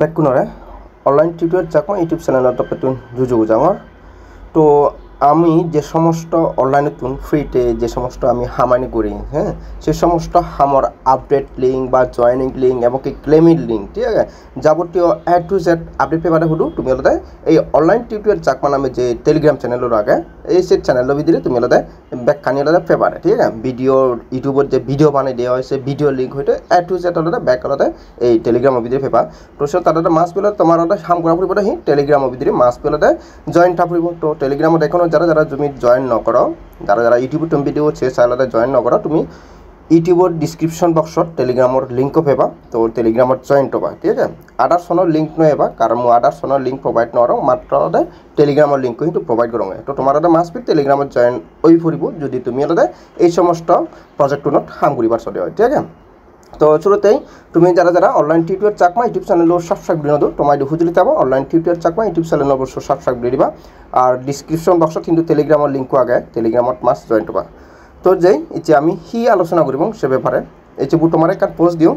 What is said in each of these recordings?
ব্যাকুনরে online tutorial Chakma YouTube channel তপেতুন জুজুগু জাঙর তো আমি যে সমস্ত অনলাইনে তুন ফ্রিতে যে সমস্ত আমি হামানি করি হ্যাঁ সে সমস্ত হামর আপডেট লিঙ্ক বা জয়নিং লিঙ্ক এবং কি ক্লেমিং লিঙ্ক ঠিক আছে যাবতীয় এ টু জেড আপডেট পেপারে হুদু তুমি হলে এই অনলাইন টিউটোরিয়াল চাকমা নামে যে টেলিগ্রাম চ্যানেলের আগে এই সে চ্যানেলের ভিতরে তুমি হলে ব্যাখ্যানি হলে পেপারে ঠিক আছে ভিডিও ইউটিউবের যে ভিডিও বানিয়ে দেওয়া হয়েছে ভিডিও লিঙ্ক হইতে এ টু জেড হলে ব্যাক হলে এই টেলিগ্রামের ভিতরে পেপার তো সে তাদের মাস পেলে তোমার হাম করা ফুরিব হি টেলিগ্রামের ভিতরে মাস পেলে জয়েন ফুরিব তো টেলিগ্রামত এখনো যারা যারা তুমি জয়েন নকর যারা যারা ইউটিউবে তুমি ভিডিও সে চাইলে জয়েন নকর তুমি ইউটিউবের ডিসক্রিপশন বক্সত টেলিগ্ৰামৰ লিঙ্ক পাবা তো টেলিগ্ৰামত জয়েন হবা ঠিক আছে আদাৰ সনৰ লিঙ্ক নবা কাৰণ মই আদাৰ সনৰ লিঙ্ক প্ৰোভাইড নকৰো মাত্ৰ টেলিগ্ৰামৰ লিঙ্ক কিন্তু প্রোভাইড করো তো তোমার মাস পি টেলিগ্রামত জয়েন হয়ে ফুরিব যদি তুমি এই সমস্ত প্রজেক্টনত কাম করিবার চলে হয় ঠিক আছে তো শুরুতেই তুমি যারা যারা অনলাইন টিউটোরিয়াল চাকমা ইউটিউব চ্যানেলের সাবস্ক্রাইব করে নাও তোমায় খুঁজলি পাবো online tutorial Chakma YouTube channel অবশ্য সাবস্ক্রাইব করে দিবা আর ডিসক্রিপশন বক্সত কিন্তু টেলিগ্রামের লিঙ্কও আগে টেলিগ্রামত মাস জয়েন হবা তো যেই এই আমি হি আলোচনা করব সে ব্যাপারে এই যে তোমার একটা পোস্ট দিও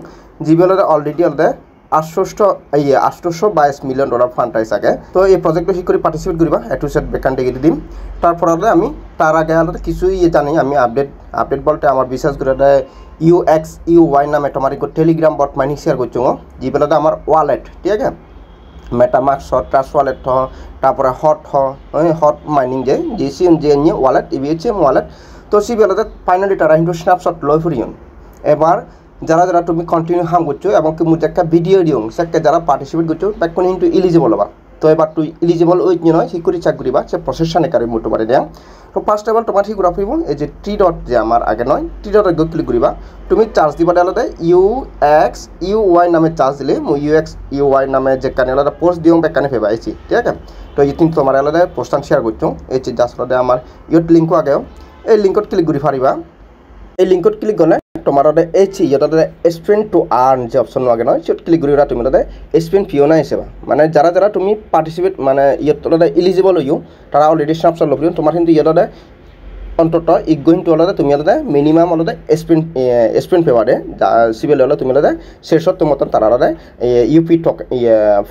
যিবেলে অলরেডি আলাদা 822 মিলিয়ন ডলার ফান্ড আইছে আগে তো এই প্রজেক্টে হি করে পার্টিসিপেট করিবা এ টু জেড ভ্যাকান্ট দিয়ে দিম তারপর আমি তার আগে আলাদা কিছুই জানি আমি আপডেট বলতে আমার বিশ্বাস করে UX UI নামে তোমার টেলিগ্রাম বট মাইনিং শেয়ার করছো যিবেলে আমার ওয়ালেট ঠিক আছে মেটামাস্ক ট্রাস্ট ওয়ালেট তারপরে হট মাইনিং যে জিসিএম যে নিয়ে ওয়ালেট ইবিএচএম ওয়ালেট তো সেই বেলাতে ফাইনালি তারা কিন্তু স্ন্যাপশট লয় ফুরিয়ন এবার যারা যারা তুমি কন্টিনিউ হাম করছো এবং কি মুঝে একটা ভিডিও দিও সেকে যারা পার্টিসিপেট করছো ব্যাক কিন্তু ইলিজিবল হবা তো এবার তুই ইলিজিবল ওই নয় সে করে চেক করিবা সে প্রসেসনে কারি মোটো পারে দেয়া তো ফার্স্ট অফ অল তোমার ঠিক করা ফুরিব এই যে টি ডট যে আমার আগে নয় টি ডট আগে ক্লিক করিবা তুমি চার্জ দিবা আলাদা UX UI নামে চার্জ দিলে মই UX UI নামে যে কানে আলাদা পোস্ট দিও ব্যাক কানে ফেবা আইছি ঠিক আছে তো এই তিন তোমার আলাদা পোস্টান শেয়ার করছো এই যে জাস্ট আলাদা আমার ইউট লিঙ্কও আগে এই লিঙ্কত ক্লিক করি পারিবা এই লিঙ্কত ক্লিক করলে তোমার এই স্পেন্ড টু আর্ন যে অপশন আগে নয় সেটা ক্লিক করি তুমি স্পেন্ড পিওনা হিসেবে মানে যারা যারা তুমি পার্টিসিপেট মানে ইলিজিবল হইও তারা অলরেডি স্ন্যাপশট লব তোমার কিন্তু অন্তত ইগোইং টু তুমি মিনিমাম স্পেন্ড পেপারে সিভিল হলে তুমি শেষত তোমার তারা ইউপি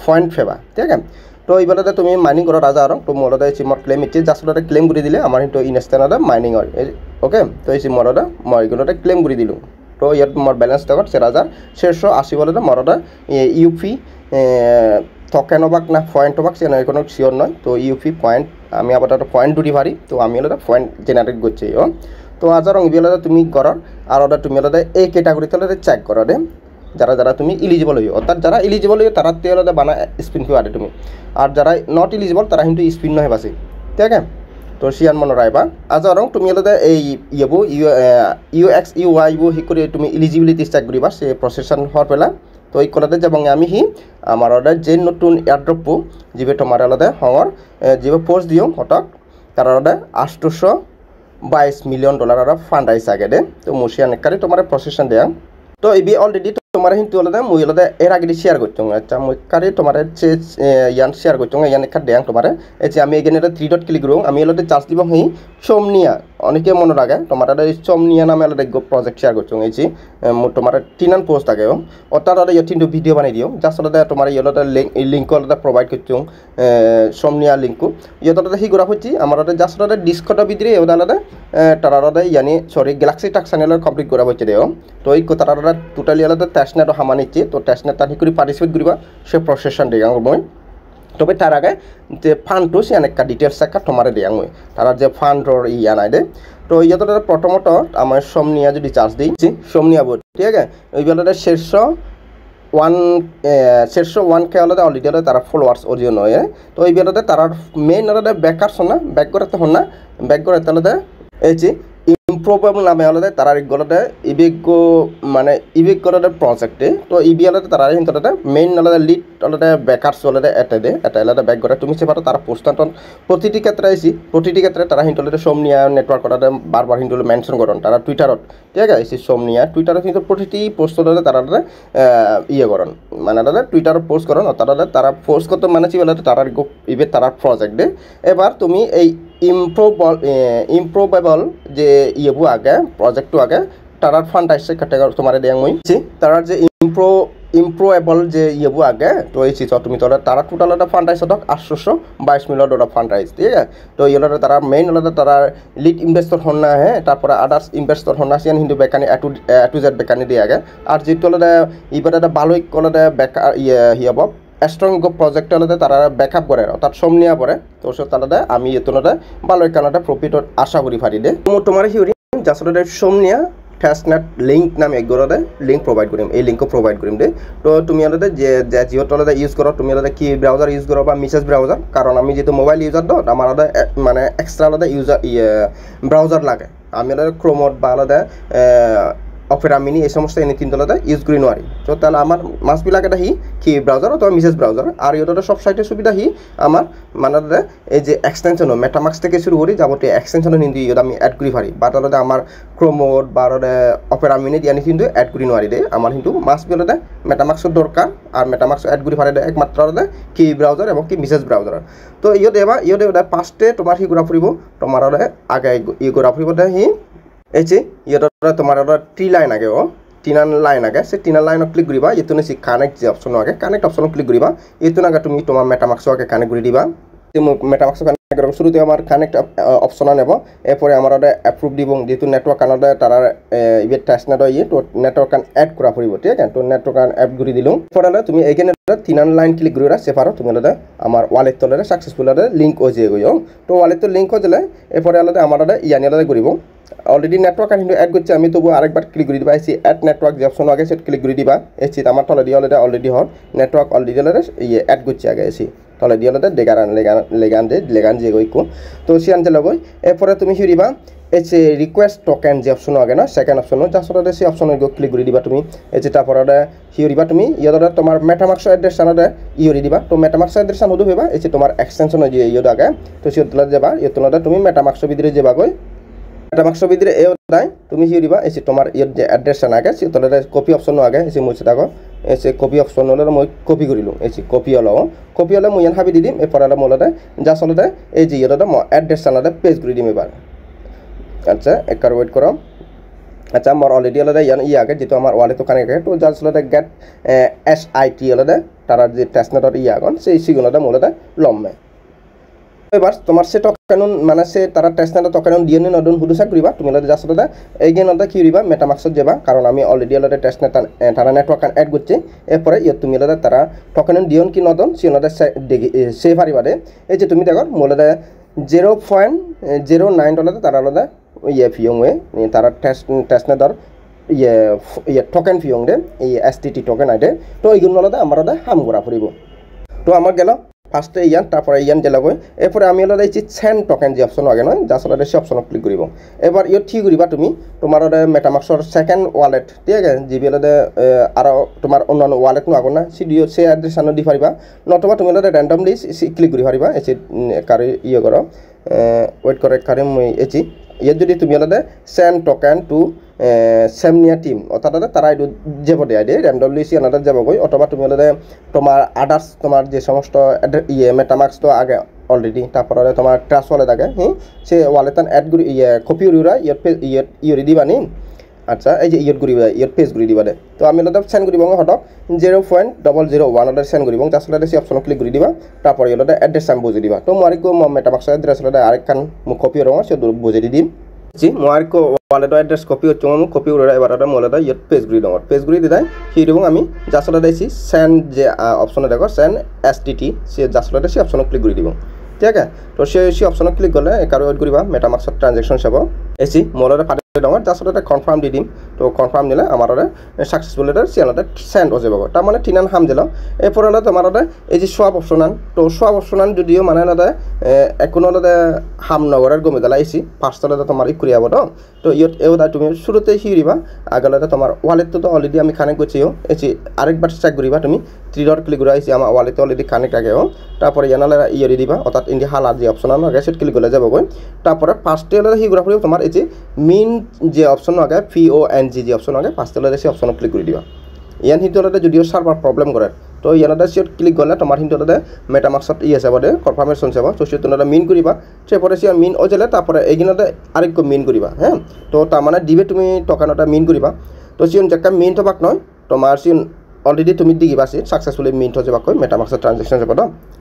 পয়েন্ট ফেবা ঠিক আছে তো এইবারে তুমি মাইনিং করা রাজা আর তো মোর সিমর ক্লেম ইচ্ছে জাস্ট ক্লেম করে দিলে আমার কিন্তু ইনস্ট্যান্ট মাইনিং হয় ওকে তো এই সিমর মই কিন্তু ক্লেম করে দিল তো ইয়াত মোর ব্যালেন্স দেখত 4,80 বলে মোর ইউপি টকেন হবাক না পয়েন্ট হবাক সে কোনো শিওর নয় তো ইউপি পয়েন্ট আমি আবার একটা পয়েন্ট দুটি পারি তো আমি হলে পয়েন্ট জেনারেট করছি তো আজ আর তুমি করার আর তুমি হলে এই ক্যাটাগরিতে চেক করা দে যারা যারা তুমি ইলিজিবল হইও অর্থাৎ যারা ইলিজিবল হইও তারা তেলতে বানা স্পিন ফি আরে তুমি আর যারা নট ইলিজিবল তারা কিন্তু স্পিন নয় বাসি ঠিক আছে তো সিয়ান মনে রাখবা আজ আর তুমি হলে এই ইয়েবো UX UI বো হি করে তুমি ইলিজিবিলিটি চেক করিবা সে প্রসেসন হওয়ার পেলা তো এই কলাতে যাবং আমি হি আমার যে নতুন এয়ারড্রপ যিবে তোমার আলাদা হওয়ার যিবে পোস্ট দিও হঠাৎ তার আলাদা 822 মিলিয়ন ডলার ফান্ড আইসা আগে দে তো মুসিয়ান কারি তোমার প্রসেসন দেয়া তো এই অলরেডি তোমার কিন্তু আলাদা মই আলাদা এর আগে শেয়ার করছো আচ্ছা মই কারি তোমার ইয়ান শেয়ার করছো ইয়ান একটা দেয়াং তোমার এই যে আমি এখানে 3 ডট ক্লিক করুম আমি আলাদা চার্জ দিব হই সোমনিয়া অনেকে মনে রাখে তোমার সোমনিয়া নামে আলাদা প্রজেক্ট শেয়ার করছো এই যে তোমার তিনান পোস্ট আগে অর্থাৎ আলাদা কিন্তু ভিডিও বানাই দিও জাস্ট আলাদা তোমার আলাদা লিঙ্ক আলাদা প্রোভাইড করছো সোমনিয়া লিঙ্ক ইয়ত আলাদা হি করা হচ্ছে আমার জাস্ট আলাদা ডিসকটা ভিতরে আলাদা তারা আলাদা ইয়ানি সরি গ্যালাক্সি টাক চ্যানেলের কমপ্লিট করা হচ্ছে দেও তো এই তারা আলাদা টোটালি আলাদা টেস্টনেট হামানিচ্ছে তো টেস্টনেট তার হি করে পার্টিসিপেট করিবা সে প্রসেসন দেগাং মই তবে তার আগে যে ফান্ডটো সে অনেক ডিটেলস একটা তোমার দেয়াং মই তারা যে ফান্ডর ইয়া নাই দে তো ইয়ত প্রথমত আমার সোমনিয়া যদি চার্জ দিই সোমনিয়া বোর্ড ঠিক আছে ওই বেলাতে শীর্ষ 1K আলাদা অলরেডি আলাদা তারা ফলোয়ার্স অডিও নয় তো এই বেলাতে তারা মেইন আলাদা ব্যাকার্স না ব্যাক করাতে হন না ব্যাক করাতে আলাদা এই যে ইমপ্রোবেবল নামে আলাদা তারা গলাতে ইবেগো মানে ইবেগ গলাতে প্রজেক্টে তো ইবি আলাদা তারা কিন্তু আলাদা মেইন আলাদা লিড আলাদা ব্যাকার্স আলাদা এটা আলাদা ব্যাক করে তুমি সে পারো তারা পোস্টান প্রতিটি ক্ষেত্রে আইসি প্রতিটি ক্ষেত্রে তারা কিন্তু আলাদা সোমনিয়া নেটওয়ার্ক আলাদা বারবার কিন্তু মেনশন করেন তারা টুইটারত ঠিক আছে আইসি সোমনিয়া টুইটারে কিন্তু প্রতিটি পোস্ট আলাদা তারা ইয়ে করেন মানে আলাদা টুইটারে পোস্ট করেন তারা পোস্ট করতে মানে কি আলাদা তারা ইবে তারা প্রজেক্টে এবার তুমি এই ইমপ্রোবেবল যে ইয়েবু আগে প্রজেক্টটো আগে তারার ফান্ড আসছে ক্যাটাগরি তোমার দেয়াং মই তারার যে ইম্প্ৰুভেবল যে ইয়েবো আগে তো এই চিজ তুমি তোরা তারা টোটাল এটা ফান্ড আইছে তক 822 মিলিয়ন ডলার ফান্ড আইছে ঠিক আছে তো ইয়েটা তারা মেইন হলো তারা লিড ইনভেস্টর হন না হ্যাঁ তারপরে আদার্স ইনভেস্টর হন না Sean Hindu বেকানি A to Z বেকানি দিয়ে আগে আর যেটা হলো ইবারে ভালোই কলে বেকা হিয়াব স্ট্রং প্রজেক্ট হলে তারা ব্যাকআপ করে অর্থাৎ সমনিয়া পড়ে তো সে তারা আমি এতনটা ভালোই কানাটা প্রফিটর আশা করি পারি দে তোমার হিউরি যাসলে সমনিয়া টেস্টনেট লিঙ্ক নামে একগরে লিঙ্ক প্রোভাইড করিম এই লিঙ্ক প্রোভাইড করিম দে তো তুমি আলাদা যে জিও তলাদা ইউজ করো তুমি আলাদা কি ব্রাউজার ইউজ করো বা মেসেজ ব্রাউজার কারণ আমি যেহেতু মোবাইল ইউজার দো আমার আলাদা মানে এক্সট্রা আলাদা ইউজার ব্রাউজার লাগে আমি আলাদা ক্রোমোড বা আলাদা অপেরা মিনি এই সমস্ত এনে তিন তলাতে ইউজ করি নোৱাৰি তো তাহলে আমার মাস্ট বি লাগে হি কি ব্রাউজার অথবা মেসেজ ব্রাউজার আর ইয়োটা সব সাইটের সুবিধা হি আমার মানে এই যে এক্সটেনশন মেটামাক্স থেকে শুরু করি যাবতীয় এক্সটেনশন কিন্তু ইয়োটা আমি এড করি পারি বা তাহলে আমার ক্রোমোড বা অপেরা মিনি দিয়ে কিন্তু এড করি নোৱাৰি দে আমার কিন্তু মাস্ট বি হলে মেটামাক্সর দরকার আর মেটামাক্স এড করি পারি একমাত্র কি ব্রাউজার এবং কি মেসেজ ব্রাউজার তো ইয়োটা পাঁচটে তোমার হি ঘূৰা ফুৰিব তোমাৰ আগে ই ঘূৰা ফুৰিব হি এই যে ইয়োটা তোমার ট্রি লাইন আগে টিনান লাইন আগে সে টিনার লাইনত ক্লিক করিবা এতো নিছি কানেক্ট যে অপশন আগে কানেক্ট অপশন ক্লিক করিবা এতো আগে তুমি তোমার মেটামাক্স আগে কানেক্ট করে দিবা মেটামাক্স কানেক্ট করার শুরুতে আমার কানেক্ট অপশন নেব এরপরে আমার অ্যাপ্রুভ দিব যেহেতু নেটওয়ার্ক কানাডা তারা ইয়ে টেস্ট নেট ইয়ে তো নেটওয়ার্ক কান অ্যাড করা পড়ব ঠিক আছে তো নেটওয়ার্ক কান অ্যাড করে দিলাম পরে তুমি এইখানে তিনান লাইন ক্লিক করিরা সে পারো তুমি আলাদা আমার ওয়ালেট তলে সাকসেসফুল লিঙ্ক ও যে গই তো ওয়ালেট তো লিঙ্ক হয়ে এরপরে আলাদা আমার ইয়ানি আলাদা করিব অলরেডি নেটওয়ার্ক কিন্তু অ্যাড করছি আমি তবু আরেকবার ক্লিক করে দিবা এসি অ্যাড নেটওয়ার্ক যে অপশন আগে সেটা ক্লিক করে দিবা এসি আমার তলে দিয়ে অলরেডি হল নেটওয়ার্ক অলরেডি ইয়ে অ্যাড করছি আগে এসি তলে দিয়ে লেগান যে গইকো তো সিয়ান যে লগই এরপরে তুমি হিরিবা এসে রিকোয়েস্ট টোকেন যে অপশন আগে না সেকেন্ড অপশন যা আসলে সেই অপশন ক্লিক করে দিবা তুমি এসে তারপরে হিরিবা তুমি ইয়োটা তোমার মেটামাক্স এড্রেস আনাদে ইউরি দিবা তো মেটামাক্স এড্রেস আনুদু হইবা এসে তোমার এক্সটেনশন যে ইয়োটা আগে তো সিয়তলা যাবা ইয়োতলা তুমি মেটামাক্স ভিতরে যাবা গই মেটামাক্স ভিতরে এও তাই তুমি হিরিবা এসে তোমার ইয়োর যে এড্রেস আগে সিয়তলা কপি অপশন আগে এসে মুছে থাকো এসে কপি অপশন হলে মই কপি করিলো এসে কপি হলে মই হাবি দি দিম এরপর মোলতে যা চলতে এই যে ইয়োটা এড্রেস আনাদে পেজ করে দিম এবার আচ্ছা একবার ওয়েট করো আচ্ছা আমার অলরেডি আলাদা ই আগে যেহেতু আমার ওয়ালেট ওখানে আগে তো যার আসলে গেট SIT আলাদা তারা যে টেস্টনেটর ই আগন সেই সিগুলোটা মূলত লম্বে এবার তোমার সে টোকেন মানে সে তারা টেস্টনেটর টোকেন দিয়ে নতুন হুদুসা করিবা তুমি আলাদা যার আসলে এইগেনটা কি করিবা মেটামাক্সত যাবা কারণ আমি অলরেডি আলাদা টেস্টনেট তারা নেটওয়ার্ক অ্যাড করছে এরপরে ইয়ে তুমি আলাদা তারা টোকেন দিয়ন কি নতুন সে আলাদা সে পারিবা দে এই যে তুমি দেখো মূলত 0.09 ডলার তারা আলাদা ইয়ে ফিয়ং তারা টেস্টনেটর ইয়ে টোকেন ফিয়ং দে এই STT টোকেন আইডে তো এইগুলো আলাদা আমার হাম করা ফুরিব তো আমার গেল ফার্স্টে ইয়ান তারপরে ইয়ান জেলাগৈ এরপরে আমি আলাদা এই সেন্ড টোকেন যে অপশন আগে নয় যার আসলে সে অপশন ক্লিক করিব এবার ইয়ে ঠিক করিবা তুমি তোমার মেটামাক্সর সেকেন্ড ওয়ালেট ঠিক আছে যিবি আলাদা আর তোমার অন্যান্য ওয়ালেট নো আগো না সিডিও সে অ্যাড্রেস আনো দি পারিবা নতুবা তুমি আলাদা র্যান্ডমলি ক্লিক করি পারিবা এসে কারে ইয়ে করো ওয়েট করে কারে মই এচি ইয়াত যদি তুমি আলাদা সেন্ড টোকেন টু সেমনিয়া টিম অর্থাৎ তারা যাব দেয় দে র্যান্ডমলি সি আনাদার যাবগৈ অথবা তুমি আলাদা তোমার আদার্স তোমার যে সমস্ত ইয়ে মেটামাক্স তো আগে অলরেডি তারপরে তোমার ট্রাস্ট ওয়ালেট আগে সে ওয়ালেট অ্যাড করি ইয়ে কপি উড়া ইয়ে দিবা নি আচ্ছা এই যে ইয়ত করিবা ইয়ত পেজ করে দিবা দে তো আমি আলাদা সেন্ড করিব হঠাৎ 0.001 সেন্ড করিব আসলে সেই অপশন ক্লিক করে দিবা তারপরে আলাদা এড্রেস আমি বুঝে দিবা তো মারিকো মেটামাক্স এড্রেস আলাদা আরেকখান কপি রঙ সে বুঝে দি দিম G Mariko wallet address copy হচ্ছে আমি কপি উড়া এবার মোলাদা ইয়ত পেজ করে দিও পেজ করে দিদাই সেই এবং আমি জাসলে দিয়েছি সেন্ড যে অপশনে দেখো সেন্ড STT সে জাসলে সেই অপশন ক্লিক করে দিব ঠিক আছে তো সেই অপশন ক্লিক করলে কারো ওয়েট করিবা মেটামাক্সর ট্রানজাকশন চাব এসি মোলাদা ডাঙৰ জাসলে কনফার্ম দি দিম তো কনফার্ম দিলে আমার সাকসেসফুল সিয়ালতে সেন্ড হয়ে যাব তার মানে টিনান হাম দিল এরপরে তোমার এই যে সোয়াপ অপশন আন তো সোয়াপ অপশন আন যদিও মানে এখন হাম নগরের গমে দিলা এসি ফার্স্টলে তোমার ইকুরি হব তো ইয়ত এওদা তুমি শুরুতে হিরিবা আগলে তোমার ওয়ালেট তো অলরেডি আমি কানেক্ট করছিও এসি আরেকবার চেক করিবা তুমি 3 ডট ক্লিক করে আইছি আমার ওয়ালেট অলরেডি কানেক্ট আগে তারপরে ইয়ানালে ইয়ে দিবা অর্থাৎ ইন্ডি হালার যে অপশন আন আগে সেট ক্লিক করে যাবগৈ তারপরে ফার্স্টে হিগুড়া ফুরিব তোমার এই যে মিন যে অপশন আগে PONG যে অপশন আগে ফার্স্টে সেই অপশন ক্লিক করে দিবা ইয়ান হিন্দু যদিও সার্ভার প্রবলেম করে তো ইয়ানাদা সিট ক্লিক করলে তোমার হিন্দু মেটামাক্সত ই আছে বলে কনফার্মেশন চাব তো সে তোমরা মিন করিবা সেপরে সে মিন ওজেলে তারপরে এইগিনতে আরেকটু মিন করিবা হ্যাঁ তো তার মানে দিবে তুমি টোকেনটা মিন করিবা তো সিয়ন যেকা মিন থবাক নয় তোমার সিয়ন অলরেডি তুমি দিগিবাছি সাকসেসফুলি মিন্ট হয়ে যাবাক মেটামাক্সের ট্রানজেকশন যাব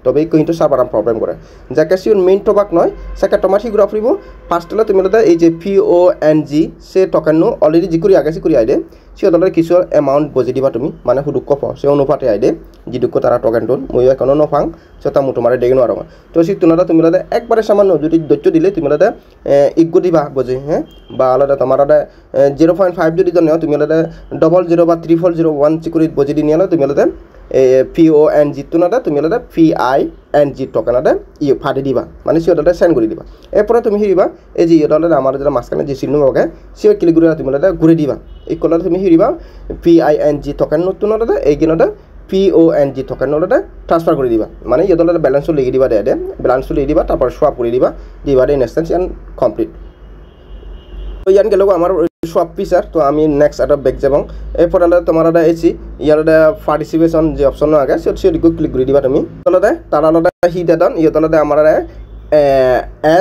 তবে কিন্তু সার্ভার প্রবলেম করে যাকে সিউন মিন্ট হবাক নয় সেকে তোমার সি ঘুরা ফুরিব ফার্স্টলে তুমি এই যে PONG সে টকেন অলরেডি যি করে আগে সি করে আইডে সে দলের কিছু এমাউন্ট বজি দিবা তুমি মানে হুদুক কফ সে অনুপাতে আইডে যিদুক তারা টকেন মই এখনো নফাং সেটা মু তোমার ডেগে নোয়ার তো সি তুনারা তুমি একবারে সামান্য যদি দৈত্য দিলে তুমি ইগো দিবা বজি হ্যাঁ বা আলাদা তোমার 0.5 যদি নেও তুমি 00 বা 3001 চিকুরি বজি দি নিয়ে তুমি PONG তুনাদা তুমি PING টোকেনাদা ই ফাটি দিবা মানে সি ওটা সেন্ড করে দিবা এরপরে তুমি হিরিবা এই যে এটা আমার যেটা মাঝখানে যে চিহ্ন পাবে সে ক্লিক করে তুমি ঘুরে দিবা এই কলার তুমি হিরিবা PING টোকেন তুনাদা এই কিনটা PONG টোকেন ট্রান্সফার করে দিবা মানে ইয়েদলের ব্যালেন্সও লিখে দিবা দে ব্যালেন্সও লিখে দিবা তারপর সোয়াপ করে দিবা দিবা ইনস্ট্যান্স এন্ড কমপ্লিট তো ইয়ান গেল আমার সোয়াপ ফিচার তো আমি নেক্সট একটা ব্যাক যাব এরপর তোমার এসি ইয়ার পার্টিসিপেশন যে অপশন আগে সেটি ক্লিক করে দিবা তুমি তাহলে তারা হি দেদন ইয়ে আমার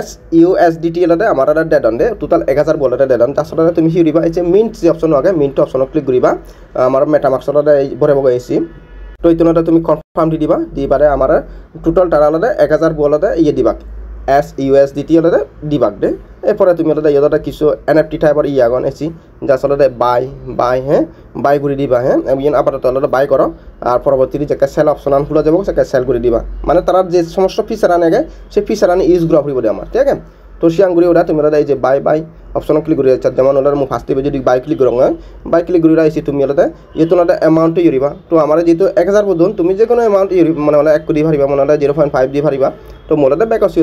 SUSDT আমার দেদন দে টোটাল 1000 বলতে দেদন তারপরে তুমি হি দিবা এই যে মিন্ট যে অপশন আগে মিন্ট অপশন ক্লিক করিবা আমার মেটামাক্সর ভরে বগে এসি তো এই তুমি কনফার্ম দি দিবা দিবারে আমার টোটাল তারা 1000 বলতে ইয়ে দিবা SUSDT দিবাক দে এরপরে তুমি ইয়ে কিছু NFT টাইপের ইয়াগন এসি যা আসলে বাই হ্যাঁ বাই করে দিবা হ্যাঁ আপাতত বাই করো আর পরবর্তী যে সেল অপশন খুলে যাব সে সেল করে দিবা মানে তারা যে সমস্ত ফিচার আনে সেই ফিচার আনে ইউজ করা ফুরিব আমার ঠিক আছে তো সিয়াঙ্গুড়ি ওরা তুমি এই যে বাই অপশন ক্লিক করে যেমন ওরা মু ফার্স্ট যদি বাই ক্লিক করো বাই ক্লিক করে আইসি তুমি ইয়ে তো এমাউন্ট ইউরিবা তো আমার যেহেতু 1000 পর্যন্ত তুমি যে কোনো এমাউন্ট ইউরি মানে 1 কোটি ভারিবা মানে 0.5 দিয়ে ভারিবা তো মোলা ব্যাক আসি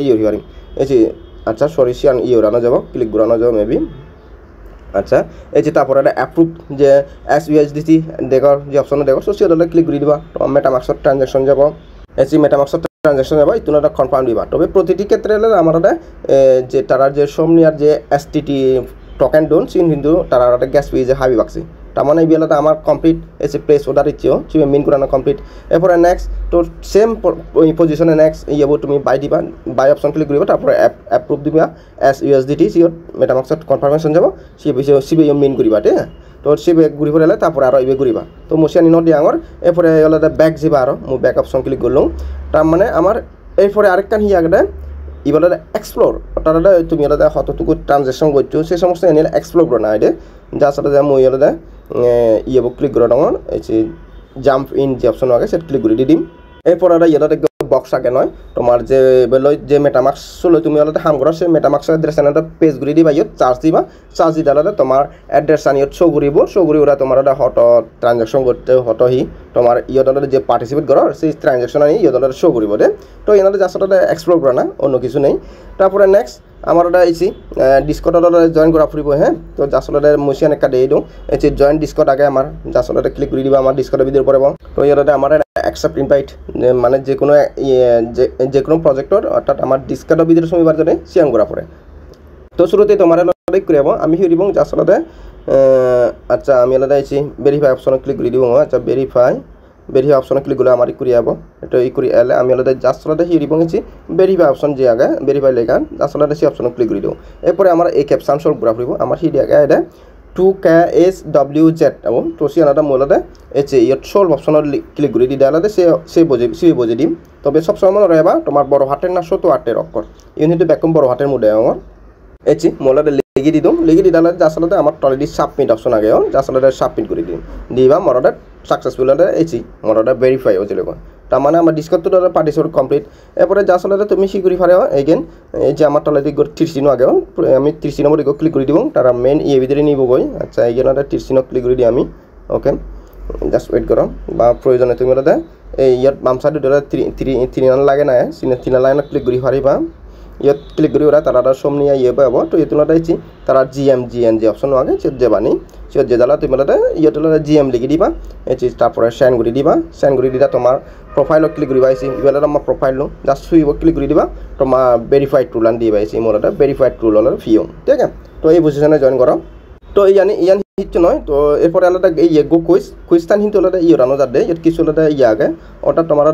ইউরি পারিম এই যে আচ্ছা সরি সিয়ান ইউরানো যাব ক্লিক করানো যাব মেবি আচ্ছা এই যে তারপরে অ্যাপ্রুভ যে SUSDT দেখর যে অপশন দেখো সো সিওদলে ক্লিক করে দিবা তো মেটামাক্সর ট্রানজাকশন যাব এসি মেটামাক্সর ট্রানজাকশন যাব ইতুনা কনফার্ম দিবা তবে প্রতিটি ক্ষেত্রে আমার যে তারা যে সোমনিয়ার যে STT টোকেন ডোন সিন কিন্তু তারা গ্যাস ফি যে হাবি বাক্সি তার মানে বিয়েলাতে আমার কমপ্লিট এসে প্লেস অর্ডার ইচ্ছেও তুমি মিন করানো কমপ্লিট এরপরে নেক্সট তো সেম পজিশনে নেক্সট ইয়েব তুমি বাই দিবা বাই অপশন ক্লিক করিবা তারপরে অ্যাপ্রুভ দিবা SUSDT সিওর মেটামাক্সত কনফার্মেশন যাব সিবে মিন করিবা ঠিক তো সিবে ঘুরি ফেলে তারপরে আরও ইবে ঘুরিবা তো মুসিয়ানি নট দিয়ে আমার এরপরে এলাদা ব্যাক যাবা আরও মু ব্যাক অপশন ক্লিক করলাম তার মানে আমার এরপরে আরেকখান হিয়াগটা ইবলে এক্সপ্লোর তারা তুমি এলাদা কতটুকু ট্রানজেকশন করছো সেই সমস্ত এনে এক্সপ্লোর করো না এটা যা সাথে মই এলাদা ইয়েব ক্লিক করে ডাঙর এই যে জাম্প ইন যে অপশন আগে সেটা ক্লিক করে দিম এরপর আর ইয়েটা বক্স আগে নয় তোমার যে যে মেটামাক্স চলো তুমি আলাদা হাম করো সেই মেটামাক্স এড্রেস আনাটা পেজ ঘুরে দিবা ইয়ত চার্জ দি আলাদা তোমার এড্রেস আনি শো ঘুরি ওরা তোমার হট ট্রানজাকশন করতে হটহি তোমার ইয়ত যে পার্টিসিপেট করো সেই ট্রানজাকশন আনি ইয়ত শো করব দে তো এনাদের জাস্ট এক্সপ্লোর করা না অন্য কিছু নেই তারপরে নেক্সট আমার এসি ডিসকট জয়েন করা ফুরিব হ্যাঁ তো জাসলতে মুসিয়ান একটা দিয়ে দিও এই যে জয়েন ডিসকট আগে আমার জাসলতে ক্লিক করে দিবা আমার ডিসকটের ভিতরে পড়ব তো ইয়াতে আমার অ্যাকসেপ্ট ইনভাইট মানে যে কোনো প্রজেক্টর অর্থাৎ আমার ডিসকটের ভিতরে সমীবার জন্য সিয়ান করা পড়ে তো শুরুতে তোমার ক্লিক করে আমি হিরিব জাসলতে আচ্ছা আমি আলাদা এসি ভেরিফাই অপশন ক্লিক করে দিব আচ্ছা ভেরিফাই অপশন ক্লিক করলে আমার করি যাব এটা ই করি এলে আমি আলাদা জাস্ট আলাদা হিরি বঙেছি ভেরিফাই অপশন যে আগে ভেরিফাই লেখান জাস্ট আলাদা সেই অপশন ক্লিক করে দেবো এরপরে আমার এই ক্যাপশন সলভ করা ফুরিব আমার হিরি আগে এটা 2KSWZ এবং তো সে আলাদা মূলতে এই যে ইয়ত সলভ অপশনের ক্লিক করে দিলে আলাদা সে বোঝে দিম তবে সবসময় মনে রাখবা তোমার বড় হাতের না ছোট হাতের অক্ষর ইউনিটি ব্যাকম বড় হাতের মধ্যে আমার এসি মোলাতে লেগে দিম লেগে দিলে আসলে আমার অলরেডি সাবমিট অপশন আগে আসলে সাবমিট করে দিম দিবা মরটা সাকসেসফুল এসি মরটা ভেরিফাই হয়েছিল তার মানে আমার ডিসকট পার্টিসিপেট কমপ্লিট এরপরে যা আসলে তুমি সি করে ফারে এগেন এই যে আমার তলাতে 30 আগে আমি 30 নম্বর ক্লিক করে দিব তারা মেন ইয়ে ভিতরে নিব গই আচ্ছা এগেন 30 ক্লিক করে দিই আমি ওকে জাস্ট ওয়েট করো বা প্রয়োজনে তুমি ওটা এই ইয়াত বাম সাইড থ্রি লাগে না তিন লাইন ক্লিক করে ফারিবা ইয়ত ক্লিক করি ওরা তারা সমনিয়া ইয়ে পাব তো ইতুলাটা ইচ্ছি তারা GN যে অপশন আগে সে যে বানি সে যে জ্বালা তুমি ইয়তুলা GM লিখে দিবা এই তারপরে সেন্ড করে দিবা তোমার প্রোফাইল ক্লিক করিবা আইসি ইবেলা আমার প্রোফাইল জাস্ট সুইব ক্লিক করে দিবা তোমার ভেরিফাইড টুল আন দিবা আইসি মোর ভেরিফাইড টুল হল ফিও ঠিক আছে তো এই পজিশনে জয়েন করো তো ইয়ান হিচ্ছ নয় তো এরপরে আলাদা এই গো কুইজটান কিন্তু আলাদা ইরানো যাতে ইয়াত কিছু আলাদা আগে অর্থাৎ তোমার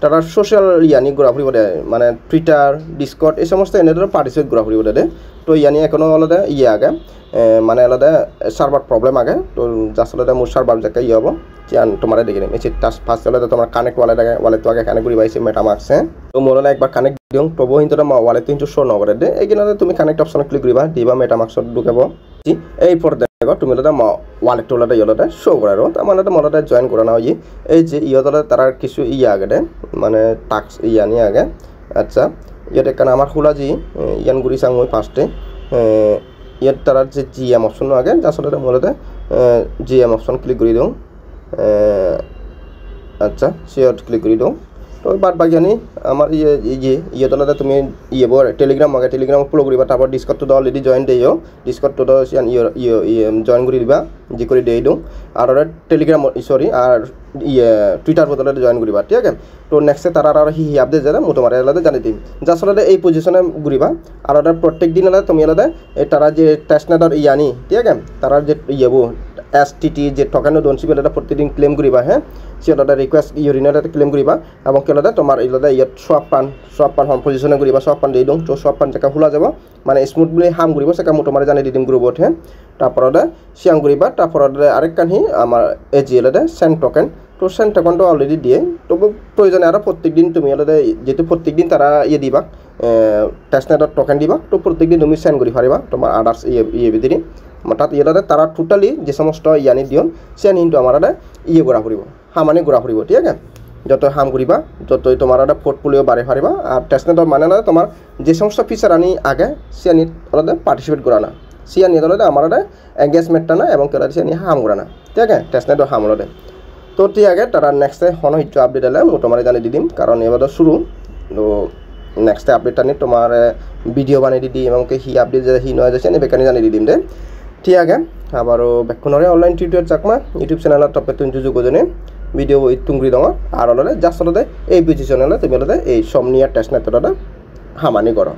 তারা সোশ্যাল ইয়ানি ঘোরা ফুরিব দে মানে টুইটার ডিসকট এই সমস্ত এনেদের পার্টিসিপেট ঘোরা ফুরিব দে তো ইয়ানি এখনো আলাদা আগে মানে আলাদা সার্ভার প্রবলেম আগে তো জাস্ট আলাদা মোর সার্ভার যাকে হব চিয়ান তোমার দেখে নিম এসে ফার্স্ট হলে তোমার কানেক্ট ওয়ালেট তো আগে কানেক্ট করি পাইছে মেটামাক্স তো মোরলে একবার কানেক্ট দিও তবু কিন্তু ওয়ালেট কিন্তু শো নকরে দে এইখানে তুমি কানেক্ট অপশন ক্লিক করিবা দিবা মেটামাক্সত ঢুকাব এইপর দেখো তুমি ওয়ালেট টোলাতে ইয়লতে শো করে আর তার মানে মলতে জয়েন করা না হই এই যে ইয়দলে তার কিছু আগে দে মানে টাস্ক নিয়ে আগে আচ্ছা ইয়াত এখানে আমার খোলা যি ইয়ান ঘুরি চাং মই ফার্স্টে ইয়াত তার যে জিএম অপশন আগে আসলে মূলতে জিএম অপশন ক্লিক করে দিও আচ্ছা সিয়ত ক্লিক করে দিও তো বাদ বাকিয়ানি আমার ইয়েতলাতে তুমি টেলিগ্রাম আগে টেলিগ্রাম ফলো করিবা তারপর ডিসকর্ড তো অলরেডি জয়েন দিও ডিসকর্ড তো জয়েন করে দিবা যি করে দিয়ে দিও আর টেলিগ্রাম সরি আর টুইটার বদলে জয়েন করিবা ঠিক আছে তো নেক্সটে তারা আর হি আপডেট যারা মো তোমার এলাকাতে জানি দিম যা আসলে এই পজিশনে ঘুরিবা আর প্রত্যেক দিন এলাকা তুমি এলাকাতে তারা যে টেস্টনেটর আনি ঠিক আছে তারা যে STT যে টোকেন ডনসিপ এটা প্রতিদিন ক্লেম করিবা হ্যাঁ সেটা রিকোয়েস্ট ইউরিনারে ক্লেম করিবা এবং কেলাতে তোমার এইলাতে ইয়াত সোয়াপ পান হম পজিশনে করিবা সোয়াপ পান দেই দং তো সোয়াপ পান যেকা খোলা যাব মানে স্মুথলি হাম করিব সেকা মো তোমার জানি দিম গ্রুপত হ্যাঁ তারপরে সিয়াং করিবা তারপরে আরেক কানহি আমার এজিএলতে সেন্ড টোকেন তো সেন্ড টোকেনটা অলরেডি দিয়ে তবু প্রয়োজনে আর প্রত্যেকদিন তুমি এলাতে যেহেতু প্রত্যেকদিন তারা দিবা টেস্টনেটর টোকেন দিবা তো প্রত্যেকদিন তুমি সেন্ড করি পারিবা তোমার আদার্স ভিতরে তাত ইয়েলাতে তারা টোটালি যে সমস্ত ইয়ানি দিয়ন সে কিন্তু আমার ঘোরা ফুরিব হামানি ঘোরা ফুরিব ঠিক আছে যত হাম করিবা যতই তোমার পোর্টফোলিও বাড়ে পারিবা আর টেস্টনেটর মানে না তোমার যে সমস্ত ফিচার আনি আগে সে আনি আলাদা পার্টিসিপেট করা না সে আনি আলাদা আমার এঙ্গেজমেন্টটা না এবং কেলা সে আনি হাম করা না ঠিক আছে টেস্টনেটর হাম আলাদা তো ঠিক আছে তারা নেক্সটে হন হিট আপডেট এলে মো তোমার জানি দিম কারণ এবার শুরু তো নেক্সটে আপডেটটা নিয়ে তোমার ভিডিও বানিয়ে দিই এবং হি আপডেট যে হি নয় যাচ্ছে বেকানি জানি দিম দে ঠিক আছে আবারও বেক্ষণরে অনলাইন টিউটোরিয়াল চাকমা ইউটিউব চ্যানেলত টপে তুমি যুজু গজনে ভিডিও তুংরি দঙ আর অলরে জাস্ট অলরে এই পজিশনে তুমি অলরে এই সমনিয়া টেস্টনেটরটা হামানি করো